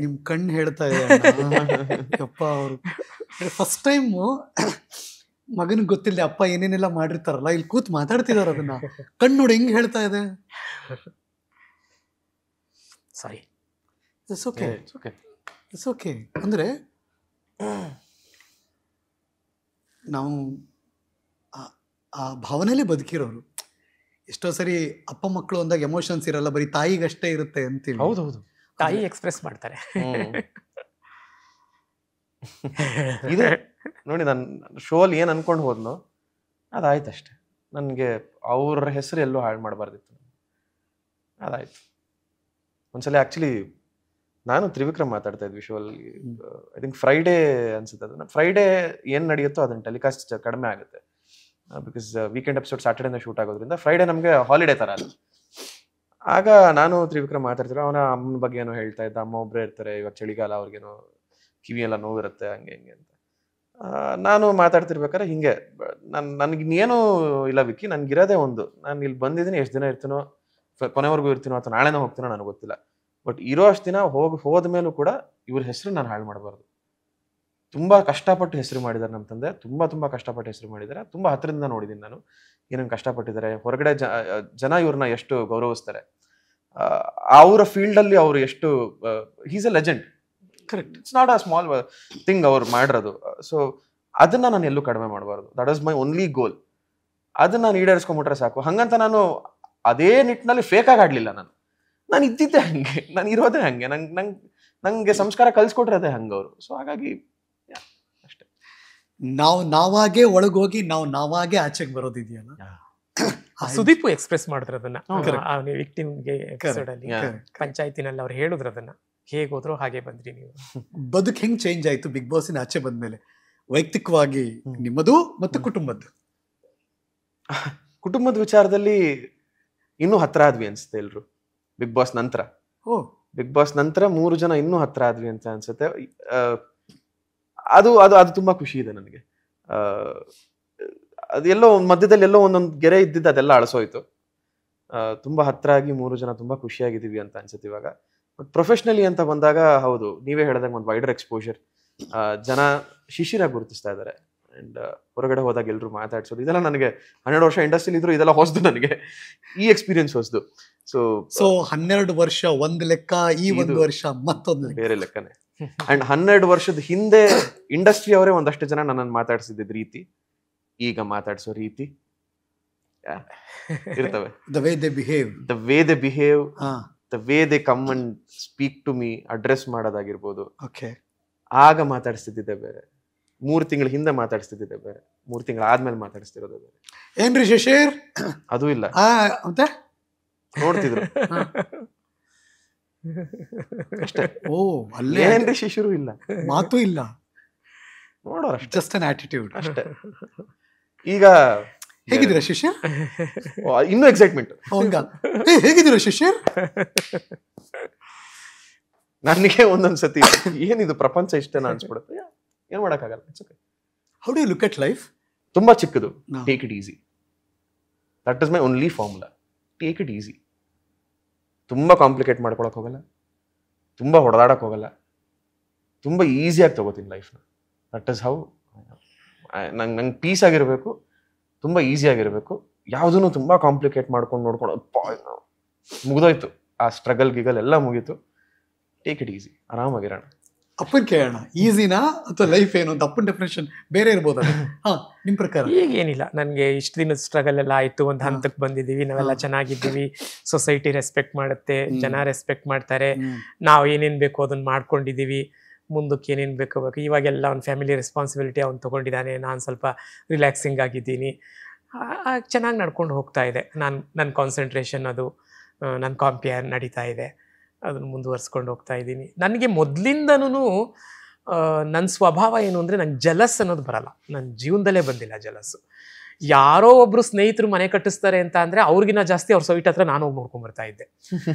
ನಿಮ್ ಕಣ್ಣು ಹೇಳ್ತಾ ಇದೆ ಅಪ್ಪ. ಅವರು ಫಸ್ಟ್ ಟೈಮ್ ಮಗನಿಗೆ ಗೊತ್ತಿಲ್ಲದೆ ಅಪ್ಪ ಏನೇನೆಲ್ಲ ಮಾಡಿರ್ತಾರಲ್ಲ, ಇಲ್ಲಿ ಕೂತ್ ಮಾತಾಡ್ತಿದಾರ, ಅದನ್ನ ಕಣ್ಣು ನೋಡಿ ಹೆಂಗ್ ಹೇಳ್ತಾ ಇದೆ. ಸಾರಿ, ಇಟ್ಸ್ ಓಕೆ, ಇಟ್ಸ್ ಓಕೆ. ಅಂದ್ರೆ ನಾವು ಆ ಭಾವನೆಯಲ್ಲೇ ಬದುಕಿರೋರು. ಎಷ್ಟೋ ಸರಿ ಅಪ್ಪ ಮಕ್ಕಳು ಅಂದಾಗ ಎಮೋಷನ್ಸ್ ಇರಲ್ಲ, ಬರೀ ತಾಯಿಗಷ್ಟೇ ಇರುತ್ತೆ ಅಂತೀವಿ. ಹೌದೌದು, ತಾಯಿ ಎಕ್ಸ್ಪ್ರೆಸ್ ಮಾಡ್ತಾರೆ. ಇದೆ ನೋಡಿ, ನಾನು ಶೋ ಅಲ್ಲಿ ಏನ್ ಅನ್ಕೊಂಡು ಹೋದ್ನೋ ಅದಾಯ್ತಷ್ಟೆ. ನನಗೆ ಅವ್ರ ಹೆಸರು ಎಲ್ಲೂ ಹಾಳು ಮಾಡಬಾರ್ದಿತ್ತು, ಅದಾಯ್ತು. ಒಂದ್ಸಲ ಆಕ್ಚುಲಿ ನಾನು ತ್ರಿವಿಕ್ರಮ್ ಮಾತಾಡ್ತಾ ಇದ್ವಿ ಶೋ ಅಲ್ಲಿ. ಐ ಥಿಂಕ್ ಫ್ರೈಡೇ ಅನ್ಸುತ್ತೆ. ಅದನ್ನ ಫ್ರೈಡೇ ಏನ್ ನಡೆಯುತ್ತೋ ಅದನ್ನ ಟೆಲಿಕಾಸ್ಟ್ ಕಡಿಮೆ ಆಗುತ್ತೆ, ಬಿಕಾಸ್ ವೀಕೆಂಡ್ ಎಪಿಸೋಡ್ ಸ್ಯಾಟರ್ಡೇನ ಶೂಟ್ ಆಗೋದ್ರಿಂದ ಫ್ರೈಡೇ ನಮಗೆ ಹಾಲಿಡೇ ತರ ಅದು. ಆಗ ನಾನು ತ್ರಿವಿಕ್ರಮ್ ಮಾತಾಡ್ತಿರೋ, ಅವನ ಅಮ್ಮನ ಬಗ್ಗೆ ಏನೋ ಹೇಳ್ತಾ ಇದ್ದ. ಅಮ್ಮ ಒಬ್ಬರೇ ಇರ್ತಾರೆ, ಇವಾಗ ಚಳಿಗಾಲ, ಅವ್ರಿಗೇನೋ ಕಿವಿ ಎಲ್ಲ ನೋವಿರುತ್ತೆ, ಹಂಗೆ ಹಿಂಗೆ ಅಂತ. ನಾನು ಮಾತಾಡ್ತಿರ್ಬೇಕಾದ್ರೆ ಹಿಂಗೆ ನನಗಿನ್ನೇನು ಇಲ್ಲ ವಿಕ್ಕಿ, ನನ್ಗಿರೋದೇ ಒಂದು, ನಾನು ಇಲ್ಲಿ ಬಂದಿದ್ದೀನಿ, ಎಷ್ಟು ದಿನ ಇರ್ತೀನೋ, ಕೊನೆವರೆಗೂ ಇರ್ತೀನೋ ಅಥವಾ ನಾಳೆನೋ ಹೋಗ್ತೀನೋ ನನಗೆ ಗೊತ್ತಿಲ್ಲ. ಬಟ್ ಇರೋ ಅಷ್ಟು ದಿನ ಹೋದ ಮೇಲೂ ಕೂಡ ಇವ್ರ ಹೆಸರು ನಾನು ಹಾಳು ಮಾಡಬಾರ್ದು. ತುಂಬಾ ಕಷ್ಟಪಟ್ಟು ಹೆಸರು ಮಾಡಿದ್ದಾರೆ ನಮ್ಮ ತಂದೆ, ತುಂಬಾ ಕಷ್ಟಪಟ್ಟು ಹೆಸರು ಮಾಡಿದ್ದಾರೆ. ತುಂಬಾ ಹತ್ತಿರದಿಂದ ನೋಡಿದ್ದೀನಿ ನಾನು ಏನೇನು ಕಷ್ಟಪಟ್ಟಿದ್ದಾರೆ. ಹೊರಗಡೆ ಜನ ಇವ್ರನ್ನ ಎಷ್ಟು ಗೌರವಿಸ್ತಾರೆ, ಅವರ ಫೀಲ್ಡ್ ಅಲ್ಲಿ ಅವರು ಎಷ್ಟು, he's a legend. Correct, it's not a small thing ಅವ್ರು ಮಾಡಿರೋದು. ಸೊ ಅದನ್ನ ನಾನು ಎಲ್ಲೂ ಕಡಿಮೆ ಮಾಡಬಾರ್ದು. That is my only goal. ಅದನ್ನ ನಾನು ಈಡೇರಿಸ್ಕೊಂಡ್ಬಿಟ್ರೆ ಸಾಕು. ಹಂಗಂತ ನಾನು ಅದೇ ನಿಟ್ಟಿನಲ್ಲಿ ಫೇಕ್ ಆಗಿ ಆಡ್ಲಿಲ್ಲ. ನಾನು ಇದ್ದಿದ್ದೆ ಹಂಗೆ, ನಾನು ಇರೋದೇ ಹಂಗೆ, ನಂಗೆ ಸಂಸ್ಕಾರ ಕಲ್ಸ್ಕೊಟ್ರದೇ ಹಂಗವ್ರು. ಸೊ ಹಾಗಾಗಿ ಅಷ್ಟೇ. ನಾವಾಗೆ ಒಳಗೋಗಿ ನಾವಾಗೆ ಆಚೆಗೆ ಬರೋದಿದೆಯಲ್ಲ. ಸುದೀಪ್ ಎಕ್ಸ್ಪ್ರೆಸ್ ಮಾಡಿದ್ರು ಅದನ್ನ ವಿಕ್ಟಿಮ್ಗೆ ಎಪಿಸೋಡ್ ಅಲ್ಲಿ. ಪಂಚಾಯತಿನಲ್ಲಿ ಅವ್ರು ಹೇಳಿದ್ರು ಅದನ್ನ, ಹೇಗೆ ಹೋದ್ರು ಹಾಗೆ ಬಂದ್ರಿ ನೀವು. ಬದುಕು ಹೆಂಗ್ ಚೇಂಜ್ ಆಯ್ತು ಬಿಗ್ ಬಾಸಿನ ಆಚೆ ಬಂದ್ಮೇಲೆ, ವೈಯಕ್ತಿಕವಾಗಿ ನಿಮ್ಮದು ಮತ್ತು ಕುಟುಂಬದ್ದು? ಕುಟುಂಬದ ವಿಚಾರದಲ್ಲಿ ಇನ್ನೂ ಹತ್ರ ಆದ್ವಿ ಅನ್ಸುತ್ತೆ ಎಲ್ರು. ಬಿಗ್ ಬಾಸ್ ನಂತರ, ಬಿಗ್ ಬಾಸ್ ನಂತರ 3 ಜನ ಇನ್ನೂ ಹತ್ರ ಆದ್ವಿ ಅಂತ ಅನ್ಸುತ್ತೆ. ಅದು ಅದು ಅದು ತುಂಬಾ ಖುಷಿ ಇದೆ ನನಗೆ. ಅದೆಲ್ಲೋ ಮಧ್ಯದಲ್ಲಿ ಎಲ್ಲೋ ಒಂದೊಂದು ಗೆರೆ ಇದ್ದಿದ್ದು ಅದೆಲ್ಲ ಅಳಸೋಯ್ತು. ತುಂಬಾ ಹತ್ರ ಆಗಿ 3 ಜನ ತುಂಬಾ ಖುಷಿಯಾಗಿದ್ದೀವಿ ಅಂತ ಅನ್ಸುತ್ತೆ ಇವಾಗ. ಬಟ್ ಪ್ರೊಫೆಷನಲಿ ಅಂತ ಬಂದಾಗ ಹೌದು, ನೀವೇ ಹೇಳಿದಾಗ ಒಂದು ವೈಡರ್ ಎಕ್ಸ್ಪೋಜರ್, ಜನ ಶಿಶಿರಾಗಿ ಗುರುತಿಸ್ತಾ ಇದ್ದಾರೆ. ಅಂಡ್ ಹೊರಗಡೆ ಹೋದಾಗ ಎಲ್ರು ಮಾತಾಡ್ಸೋದು, ಇದೆಲ್ಲ ನನಗೆ 12 ವರ್ಷ ಇಂಡಸ್ಟ್ರಿಲಿ ಇದ್ರು ಇದೆಲ್ಲ ಹೊಸದು ನನಗೆ. ಈ ಎಕ್ಸ್ಪೀರಿಯನ್ಸ್ ಹೊಸದು. ಸೊ 12 ವರ್ಷ ಒಂದು ಲೆಕ್ಕ, ಈ 1 ವರ್ಷ ಮತ್ತೊಂದು ಬೇರೆ ಲೆಕ್ಕನೆ. ಅಂಡ್ 12 ವರ್ಷದ ಹಿಂದೆ ಇಂಡಸ್ಟ್ರಿ ಅವರೇ ಒಂದಷ್ಟು ಜನ ನನ್ನನ್ನು ಮಾತಾಡ್ಸಿದ್ದ ರೀತಿ, ಈಗ ಮಾತಾಡ್ಸೋ ರೀತಿ ಇರ್ತವೆ. The way they behave, the way they come and speak to me, address ಮಾಡೋದಾಗಿರ್ಬೋದು. ಓಕೆ, ಆಗ ಮಾತಾಡಿಸ್ತಿದ್ದೆ ಬೇರೆ, 3 ತಿಂಗಳ ಹಿಂದೆ ಮಾತಾಡಿಸ್ತಿದ್ದೆ ಬೇರೆ, 3 ತಿಂಗಳ ಆದ್ಮೇಲೆ ಮಾತಾಡಿಸ್ತಿರೋದು ಬೇರೆ. ಏನ್ರಿ ಶಶೀರ್? ಅದು ಇಲ್ಲ, ಮತ್ತೆ ನೋಡ್ತಿದ್ರು ಅಷ್ಟೇ. ಓ, ಅಲ್ಲೇ ಏನ್ರಿ ಶಿಶಿರು ಇಲ್ಲ, ಮಾತು ಇಲ್ಲ, ನೋಡೋರು ಜಸ್ಟ್ ಅನ್ ಆಟಿಟ್ಯೂಡ್ ಅಷ್ಟೇ. ಈಗ ಹೇಗಿದ್ದೀರಾ ಶಿಶಿರ್? ಇನ್ನೂ ಎಕ್ಸೈಟ್ಮೆಂಟ್. ಹಂಗ ಹೇಗಿದ್ದೀರಾ ಶಿಶಿರ್? ನನಗೆ ಒಂದೊಂದ್ಸತಿ ಏನಿದು ಪ್ರಪಂಚ ಇಷ್ಟೇನ ಅನ್ಸ್ಬಿಡುತ್ತೆ. ಏನ್ ಮಾಡಕ್ಕಾಗಲ್ಲ. How do you look at life? ತುಂಬಾ ಚಿಕ್ಕದು. Take it easy. That is my only formula. Take it easy. ತುಂಬಾ ಕಾಂಪ್ಲಿಕೇಟ್ ಮಾಡ್ಕೊಳಕ್ ಹೋಗಲ್ಲ, ತುಂಬಾ ಹೊಡೆದಾಡಕ್ ಹೋಗಲ್ಲ, ತುಂಬಾ ಈಸಿಯಾಗಿ ತಗೋತೀನಿ ಲೈಫ್ನ. That is how. ನಂಗೆ ಪೀಸ್ ಆಗಿರ್ಬೇಕು, ತುಂಬಾ ಈಸಿ ಆಗಿರ್ಬೇಕು. ಯಾವುದನ್ನು ತುಂಬಾ ಕಾಂಪ್ಲಿಕೇಟ್ ಮಾಡ್ಕೊಂಡು ನೋಡ್ಕೊಂಡು ಮುಗಿದೋಯ್ತು. ಆ ಸ್ಟ್ರಗಲ್ ಗಿಗಲ್ ಎಲ್ಲ ಮುಗೀತು. ಟೇಕ್ ಇಟ್ ಈಸಿ, ಆರಾಮಾಗಿರೋಣ. ಅಪ್ಪನ್ ಕೇಳೋಣ, ಈಸಿನಾ ಅಥವಾ ಲೈಫ್ ಏನು ಅಂತ? ಅಪ್ಪನ್ ಡೆಫಿನೇಷನ್ ಬೇರೆ ಇರ್ಬೋದ? ನಿಮ್ ಪ್ರಕಾರ? ಈಗ ಏನಿಲ್ಲ, ನನಗೆ ಇಷ್ಟು ದಿನದ ಸ್ಟ್ರಗಲ್ ಎಲ್ಲ ಆಯ್ತು, ಒಂದು ಹಂತಕ್ಕೆ ಬಂದಿದ್ದೀವಿ, ನಾವೆಲ್ಲ ಚೆನ್ನಾಗಿದ್ದೀವಿ, ಸೊಸೈಟಿ ರೆಸ್ಪೆಕ್ಟ್ ಮಾಡುತ್ತೆ, ಜನ ರೆಸ್ಪೆಕ್ಟ್ ಮಾಡ್ತಾರೆ, ನಾವು ಏನೇನು ಬೇಕೋ ಅದನ್ನ ಮಾಡ್ಕೊಂಡಿದ್ದೀವಿ, ಮುಂದಕ್ಕೆ ಏನೇನು ಬೇಕು. ಇವಾಗೆಲ್ಲ ಒಂದು ಫ್ಯಾಮಿಲಿ ರೆಸ್ಪಾನ್ಸಿಬಿಲಿಟಿ ಅವ್ನು ತೊಗೊಂಡಿದ್ದಾನೆ, ನಾನು ಸ್ವಲ್ಪ ರಿಲ್ಯಾಕ್ಸಿಂಗ್ ಆಗಿದ್ದೀನಿ, ಚೆನ್ನಾಗಿ ನಡ್ಕೊಂಡು ಹೋಗ್ತಾ ಇದೆ. ನನ್ನ ಕಾನ್ಸಂಟ್ರೇಷನ್ ಅದು, ನನ್ನ ಕಾಂಪಿಯರ್ ನಡೀತಾ ಇದೆ, ಅದನ್ನು ಮುಂದುವರ್ಸ್ಕೊಂಡು ಹೋಗ್ತಾ ಇದ್ದೀನಿ. ನನಗೆ ಮೊದಲಿಂದನೂ ನನ್ನ ಸ್ವಭಾವ ಏನು ಅಂದರೆ, ನಂಗೆ ಜಲಸ್ ಅನ್ನೋದು ಬರಲ್ಲ. ನನ್ನ ಜೀವನದಲ್ಲೇ ಬಂದಿಲ್ಲ ಜಲಸ್ಸು. ಯಾರೋ ಒಬ್ರು ಸ್ನೇಹಿತರು ಮನೆ ಕಟ್ಟಿಸ್ತಾರೆ ಅಂತ ಅಂದರೆ ಅವ್ರಿಗಿನ್ನ ಜಾಸ್ತಿ ಅವ್ರ ಸೈಟ್ ಹತ್ರ ನಾನು ಹೋಗಿ ನೋಡ್ಕೊಂಡ್ಬರ್ತಾ ಇದ್ದೆ.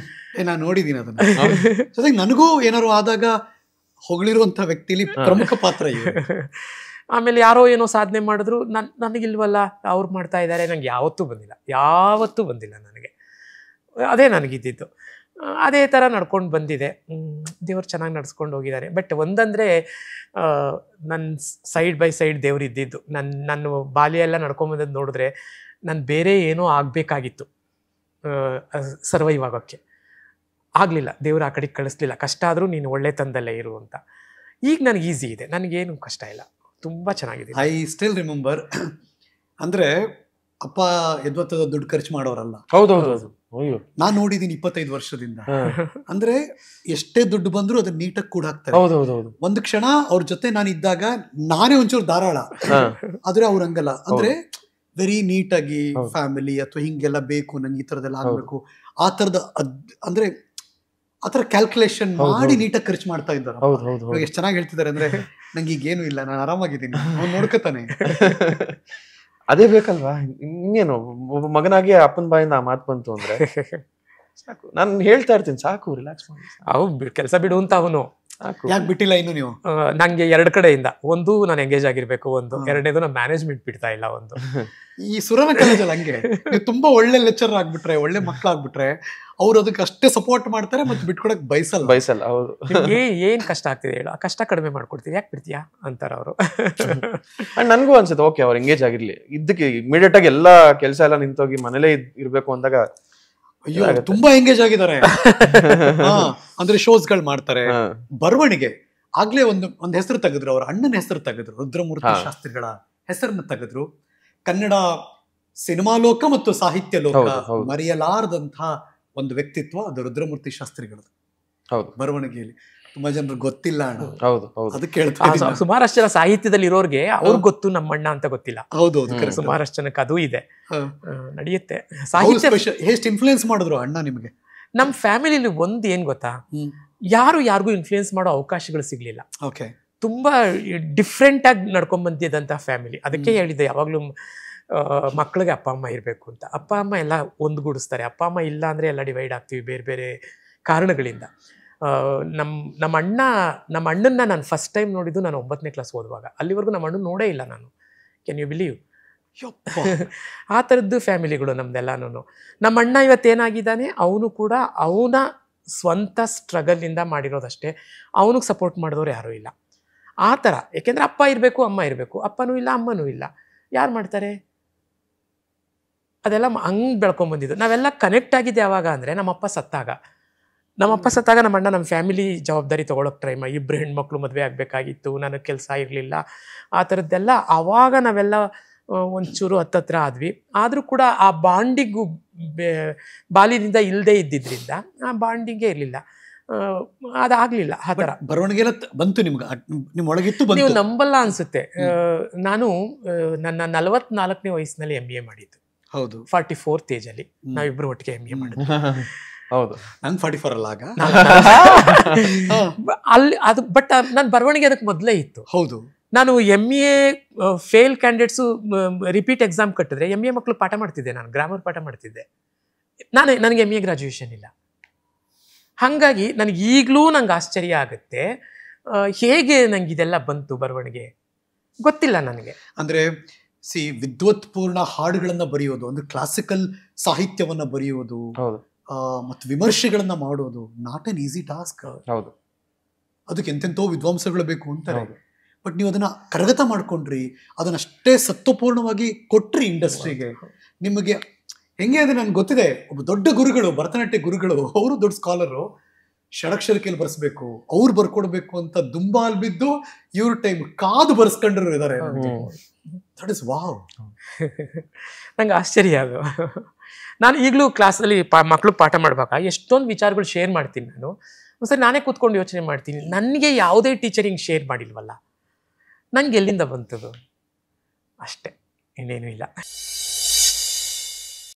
ನಾನು ನೋಡಿದ್ದೀನಿ ಅದನ್ನ. ಜೊತೆಗೆ ನನಗೂ ಏನಾದ್ರು ಆದಾಗ ಹೊಗಳಿರುವಂಥ ವ್ಯಕ್ತಿಲಿ ಪ್ರಮುಖ ಪಾತ್ರ ಇದೆ. ಆಮೇಲೆ ಯಾರೋ ಏನೋ ಸಾಧನೆ ಮಾಡಿದ್ರು, ನನಗಿಲ್ವಲ್ಲ, ಅವ್ರು ಮಾಡ್ತಾ ಇದ್ದಾರೆ, ನಂಗೆ ಯಾವತ್ತೂ ಬಂದಿಲ್ಲ ನನಗೆ. ಅದೇ ನನಗಿದ್ದಿತ್ತು. ಅದೇ ಥರ ನಡ್ಕೊಂಡು ಬಂದಿದೆ. ದೇವ್ರು ಚೆನ್ನಾಗಿ ನಡ್ಸ್ಕೊಂಡು ಹೋಗಿದ್ದಾರೆ. ಬಟ್ ಒಂದಂದರೆ ನನ್ನ ಸೈಡ್ ಬೈ ಸೈಡ್ ದೇವ್ರು ಇದ್ದಿದ್ದು. ನನ್ನ ಬಾಲ್ಯ ಎಲ್ಲ ನಡ್ಕೊಂಬಂದದ್ದು ನೋಡಿದ್ರೆ ನಾನು ಬೇರೆ ಏನೋ ಆಗಬೇಕಾಗಿತ್ತು ಸರ್ವೈವ್ ಆಗೋಕ್ಕೆ. ಆಗಲಿಲ್ಲ, ದೇವ್ರು ಆ ಕಡೆಗೆ ಕಳಿಸ್ಲಿಲ್ಲ. ಕಷ್ಟ ಆದರೂ ನೀನು ಒಳ್ಳೆ ತಂದಲ್ಲೇ ಇರು ಅಂತ. ಈಗ ನನಗೆ ಈಸಿ ಇದೆ, ನನಗೇನು ಕಷ್ಟ ಇಲ್ಲ, ತುಂಬ ಚೆನ್ನಾಗಿದೆ. I still remember. ಅಂದರೆ ಅಪ್ಪ ಎದ್ವತ್ತದ ದುಡ್ಡು ಖರ್ಚು ಮಾಡೋರಲ್ಲ. ಹೌದೌದು. ಅಯ್ಯೋ, ನಾನ್ ನೋಡಿದೀನಿ 25 ವರ್ಷದಿಂದ. ಅಂದ್ರೆ ಎಷ್ಟೇ ದುಡ್ಡು ಬಂದ್ರು ಅದನ್ನ ನೀಟಾಗಿ ಕೂಡ ಹಾಕ್ತಾರೆ. ಹೌದೌದು. ಒಂದು ಕ್ಷಣ ಅವ್ರ ಜೊತೆ ನಾನು ಇದ್ದಾಗ ನಾನೇ ಒಂಚೂರು ಧಾರಾಳ, ಆದ್ರೆ ಅವ್ರ ಹಂಗಲ್ಲ. ಅಂದ್ರೆ ವೆರಿ ನೀಟಾಗಿ ಫ್ಯಾಮಿಲಿ ಅಥವಾ ಹಿಂಗೆಲ್ಲ ಬೇಕು, ನಂಗೆ ಈ ತರದೆಲ್ಲ ಆಗ್ಬೇಕು, ಆ ತರದ ಅಂದ್ರೆ ಆತರ ಕ್ಯಾಲ್ಕುಲೇಷನ್ ಮಾಡಿ ನೀಟಾಗಿ ಖರ್ಚು ಮಾಡ್ತಾ ಇದ್ದಾರೆ. ಇವಾಗ ಎಷ್ಟು ಚೆನ್ನಾಗಿ ಹೇಳ್ತಿದ್ದಾರೆ ಅಂದ್ರೆ, ನಂಗೆ ಈಗೇನು ಇಲ್ಲ, ನಾನು ಆರಾಮಾಗಿದ್ದೀನಿ, ಅವ್ನು ನೋಡ್ಕೊತಾನೆ. ಅದೇ ಬೇಕಲ್ವಾ, ಇನ್ನೇನು ಒಬ್ಬ ಮಗನಾಗಿ ಅಪ್ಪನ ಬಾಯಿಂದ ಆ ಮಾತು ಬಂತು ಅಂದ್ರೆ ಸಾಕು. ನಾನು ಹೇಳ್ತಾ ಇರ್ತೀನಿ, ಸಾಕು ರಿಲ್ಯಾಕ್ಸ್ ಮಾಡಿ, ಅವು ಕೆಲಸ ಬಿಡು ಅಂತ. ಅವನು ಯಾಕೆ ಬಿಟ್ಟಿಲ್ಲ ಇನ್ನು ನೀವು? ನಂಗೆ 2 ಕಡೆಯಿಂದ, ಒಂದು ನಾನು ಎಂಗೇಜ್ ಆಗಿರ್ಬೇಕು, ಒಂದು ಎರಡನೇದು ನಾನು ಮ್ಯಾನೇಜ್ಮೆಂಟ್ ಬಿಡ್ತಾ ಇಲ್ಲ. ಒಂದು ಈ ಸುರನ ಕಾಲೇಜಲ್ಲಿ ಹಂಗೆ, ನೀವು ತುಂಬಾ ಒಳ್ಳೆ ಲೆಕ್ಚರ್ ಆಗ್ಬಿಟ್ರೆ, ಒಳ್ಳೆ ಮಕ್ಳಾಗ್ಬಿಟ್ರೆ ಅವ್ರು ಅದಕ್ಕೆ ಅಷ್ಟೇ ಸಪೋರ್ಟ್ ಮಾಡ್ತಾರೆ ಮತ್ತೆ ಬಿಟ್ಕೊಡಕ್ ಬಯಸಲ್ಲ. ಹೌದು. ಏನ್ ಕಷ್ಟ ಆಗ್ತಿದೆ ಹೇಳು, ಆ ಕಷ್ಟ ಕಡಿಮೆ ಮಾಡ್ಕೊಡ್ತೀವಿ, ಯಾಕೆ ಬಿಡ್ತೀಯಾ ಅಂತಾರ ಅವರು. ನನ್ಗೂ ಅನ್ಸುತ್ತೆ, ಓಕೆ ಅವ್ರು ಎಂಗೇಜ್ ಆಗಿರ್ಲಿ, ಇದಕ್ಕೆ ಇಮಿಡಿಯೇಟ್ ಆಗಿ ಎಲ್ಲಾ ಕೆಲಸ ಎಲ್ಲ ನಿಂತೋಗಿ ಮನೇಲೇ ಇರ್ಬೇಕು ಅಂದಾಗ ಅಯ್ಯೋ ತುಂಬಾ ಎಂಗೇಜ್ ಆಗಿದ್ದಾರೆ. ಅಂದ್ರೆ ಶೋಸ್ ಗಳು ಮಾಡ್ತಾರೆ. ಬರವಣಿಗೆ ಆಗ್ಲೇ ಒಂದ್ ಹೆಸರು ತೆಗೆದ್ರು, ಅವ್ರ ಅಣ್ಣನ ಹೆಸರು ತೆಗೆದ್ರು, ರುದ್ರಮೂರ್ತಿ ಶಾಸ್ತ್ರಿಗಳ ಹೆಸರನ್ನ ತೆಗೆದ್ರು. ಕನ್ನಡ ಸಿನಿಮಾ ಲೋಕ ಮತ್ತು ಸಾಹಿತ್ಯ ಲೋಕ ಮರೆಯಲಾರದಂತಹ ಒಂದು ವ್ಯಕ್ತಿತ್ವ ಅದು ರುದ್ರಮೂರ್ತಿ ಶಾಸ್ತ್ರಿಗಳದ್ದು. ಬರವಣಿಗೆಯಲ್ಲಿ ತುಂಬಾ ಜನರು ಗೊತ್ತಿಲ್ಲ ಅಣ್ಣ. ಅದಕ್ಕೆ ಹೇಳ್ತಾ ಸುಮಾರಷ್ಟು ಜನ ಸಾಹಿತ್ಯದಲ್ಲಿ ಇರೋರ್ಗೆ ಅವ್ರಿಗೆ ಗೊತ್ತು, ನಮ್ಮಣ್ಣ ಅಂತ ಗೊತ್ತಿಲ್ಲ. ಹೌದೌದು, ಸುಮಾರಷ್ಟು ಜನಕ್ಕೆ ಅದು ಇದೆ, ನಡೆಯುತ್ತೆ. ಸಾಹಿತ್ಯ ಎಷ್ಟು ಇನ್ಫ್ಲೂಯೆನ್ಸ್ ಮಾಡಿದ್ರು ಅಣ್ಣ ನಿಮ್ಗೆ? ನಮ್ ಫ್ಯಾಮಿಲಿಲಿ ಒಂದ್ ಏನ್ ಗೊತ್ತಾ, ಯಾರಿಗೂ ಇನ್ಫ್ಲೂಯೆನ್ಸ್ ಮಾಡೋ ಅವಕಾಶಗಳು ಸಿಗ್ಲಿಲ್ಲ. ತುಂಬಾ ಡಿಫ್ರೆಂಟ್ ಆಗಿ ನಡ್ಕೊಂಡ್ ಬಂದಿದ್ದಂತ ಫ್ಯಾಮಿಲಿ. ಅದಕ್ಕೆ ಹೇಳಿದ್ದೆ ಯಾವಾಗ್ಲೂ ಮಕ್ಕಳಿಗೆ ಅಪ್ಪ ಅಮ್ಮ ಇರಬೇಕು ಅಂತ. ಅಪ್ಪ ಅಮ್ಮ ಎಲ್ಲ ಒಂದುಗೂಡಿಸ್ತಾರೆ. ಅಪ್ಪ ಅಮ್ಮ ಇಲ್ಲ ಅಂದರೆ ಎಲ್ಲ ಡಿವೈಡ್ ಆಗ್ತೀವಿ ಬೇರೆ ಬೇರೆ ಕಾರಣಗಳಿಂದ. ನಮ್ಮ ಅಣ್ಣನ್ನ ನಾನು ಫಸ್ಟ್ ಟೈಮ್ ನೋಡಿದ್ದು ನಾನು 9ನೇ ಕ್ಲಾಸ್ ಓದುವಾಗ. ಅಲ್ಲಿವರೆಗೂ ನಮ್ಮ ಅಣ್ಣ ನೋಡೇ ಇಲ್ಲ ನಾನು. Can you believe? ಆ ಥರದ್ದು ಫ್ಯಾಮಿಲಿಗಳು ನಮ್ದೆಲ್ಲನೂ. ನಮ್ಮ ಅಣ್ಣ ಇವತ್ತೇನಾಗಿದ್ದಾನೆ, ಅವನು ಕೂಡ ಅವನ ಸ್ವಂತ ಸ್ಟ್ರಗಲಿಂದ ಮಾಡಿರೋದಷ್ಟೇ. ಅವನಿಗೆ ಸಪೋರ್ಟ್ ಮಾಡಿದವರು ಯಾರೂ ಇಲ್ಲ ಆ ಥರ. ಯಾಕೆಂದರೆ ಅಪ್ಪ ಇರಬೇಕು, ಅಮ್ಮ ಇರಬೇಕು. ಅಪ್ಪನೂ ಇಲ್ಲ, ಅಮ್ಮನೂ ಇಲ್ಲ, ಯಾರು ಮಾಡ್ತಾರೆ? ಅದೆಲ್ಲ ಹಂಗೆ ಬೆಳ್ಕೊಂಬಂದಿದ್ದು. ನಾವೆಲ್ಲ ಕನೆಕ್ಟ್ ಆಗಿದ್ದೆ ಯಾವಾಗ ಅಂದರೆ ನಮ್ಮಪ್ಪ ಸತ್ತಾಗ. ನಮ್ಮ ಅಣ್ಣ ನಮ್ಮ ಫ್ಯಾಮಿಲಿ ಜವಾಬ್ದಾರಿ ತೊಗೊಳಕ್ಕೆ ಟ್ರೈ ಮಾಡಿ. 2 ಹೆಣ್ಮಕ್ಳು ಮದುವೆ ಆಗಬೇಕಾಗಿತ್ತು, ನನಗೆ ಕೆಲಸ ಇರಲಿಲ್ಲ, ಆ ಥರದ್ದೆಲ್ಲ. ಆವಾಗ ನಾವೆಲ್ಲ ಒಂಚೂರು ಹತ್ತತ್ರ ಆದ್ವಿ. ಆದರೂ ಕೂಡ ಆ ಬಾಂಡಿಂಗು ಬಾಲ್ಯದಿಂದ ಇಲ್ಲದೆ ಇದ್ದಿದ್ದರಿಂದ ಆ ಬಾಂಡಿಂಗೇ ಇರಲಿಲ್ಲ, ಅದಾಗಲಿಲ್ಲ. ಆ ಥರ ಬರವಣಿಗೆ ಬಂತು ನಿಮ್ಗೆ, ನಿಮ್ಮೊಳಗಿತ್ತು? ನೀವು ನಂಬಲ್ಲ ಅನಿಸುತ್ತೆ, ನಾನು ನನ್ನ 44ನೇ ವಯಸ್ಸಿನಲ್ಲಿ MBA ಮಾಡಿದ್ದು. ಹೌದು, 44th ಏಜಲ್ಲಿ ನಾವಿಬ್ರು ಒಟ್ಟಿಗೆ MBA ಮಾಡಿದ್ದು. ಹೌದು, ನಂಗೆ 44 ಅಲ್ಲ ಆಗ. ಅಲ್ಲಿ ಅದು, ಬಟ್ ನನ್ನ ಬರವಣಿಗೆ ಅದಕ್ಕೆ ಮೊದಲೇ ಇತ್ತು. ಹೌದು, ನಾನು MA fail candidates repeat exam ಕಟ್ಟಿದ್ರೆ MA ಮಕ್ಕಳು ಪಾಠ ಮಾಡ್ತಿದ್ದೆ, ನಾನು ಗ್ರಾಮರ್ ಪಾಠ ಮಾಡ್ತಿದ್ದೆ. ನನಗೆ MA ಗ್ರಾಜ್ಯುಯೇಷನ್ ಇಲ್ಲ. ಹಾಗಾಗಿ ನನಗೆ ಈಗಲೂ ನಂಗೆ ಆಶ್ಚರ್ಯ ಆಗುತ್ತೆ, ಹೇಗೆ ನಂಗೆ ಇದೆಲ್ಲ ಬಂತು ಬರವಣಿಗೆ ಗೊತ್ತಿಲ್ಲ ನನಗೆ. ಅಂದರೆ ವಿದ್ವತ್ಪೂರ್ಣ ಹಾಡುಗಳನ್ನ ಬರೆಯೋದು, ಅಂದ್ರೆ ಕ್ಲಾಸಿಕಲ್ ಸಾಹಿತ್ಯವನ್ನ ಬರೆಯೋದು ಮತ್ತು ವಿಮರ್ಶೆಗಳನ್ನ ಮಾಡೋದು ನಾಟ್ ಅನ್ ಈಸಿ ಟಾಸ್ಕ್. ಹೌದು, ಅದಕ್ಕೆ ಎಂತೆಂಥೋ ವಿದ್ವಾಂಸಗಳು ಬೇಕು ಅಂತಾರೆ. ಬಟ್ ನೀವು ಅದನ್ನ ಕರಗತ ಮಾಡ್ಕೊಂಡ್ರಿ, ಅದನ್ನಷ್ಟೇ ಸತ್ವಪೂರ್ಣವಾಗಿ ಕೊಟ್ರಿ ಇಂಡಸ್ಟ್ರಿಗೆ. ನಿಮಗೆ ಹೆಂಗೆ ಅಂದ್ರೆ ನನ್ಗೆ ಗೊತ್ತಿದೆ, ಒಬ್ಬ ದೊಡ್ಡ ಗುರುಗಳು, ಭರತನಾಟ್ಯ ಗುರುಗಳು, ಅವರು ದೊಡ್ಡ ಸ್ಕಾಲರು, ಷಡಕ್ಷರಿಕೆಯಲ್ಲಿ ಬರ್ಸ್ಬೇಕು, ಅವ್ರು ಬರ್ಕೊಡ್ಬೇಕು ಅಂತ ದುಂಬಾಲ್ ಬಿದ್ದು ಇವ್ರ ಟೈಮ್ ಕಾದು ಬರ್ಸ್ಕೊಂಡ್ರು ಇದ್ದಾರೆ. That is wow. ನಂಗೆ ಆಶ್ಚರ್ಯ ಅದು. ನಾನು ಈಗಲೂ ಕ್ಲಾಸಲ್ಲಿ ಮಕ್ಳು ಪಾಠ ಮಾಡ್ಬೇಕಾ ಎಷ್ಟೊಂದು ವಿಚಾರಗಳು ಶೇರ್ ಮಾಡ್ತೀನಿ. ನಾನು ಒಂದ್ಸರಿ ನಾನೇ ಕೂತ್ಕೊಂಡು ಯೋಚನೆ ಮಾಡ್ತೀನಿ, ನನಗೆ ಯಾವುದೇ ಟೀಚರಿಂಗ್ ಶೇರ್ ಮಾಡಿಲ್ವಲ್ಲ, ನಂಗೆ ಎಲ್ಲಿಂದ ಬಂತದು? ಅಷ್ಟೇ, ಇನ್ನೇನು ಇಲ್ಲ.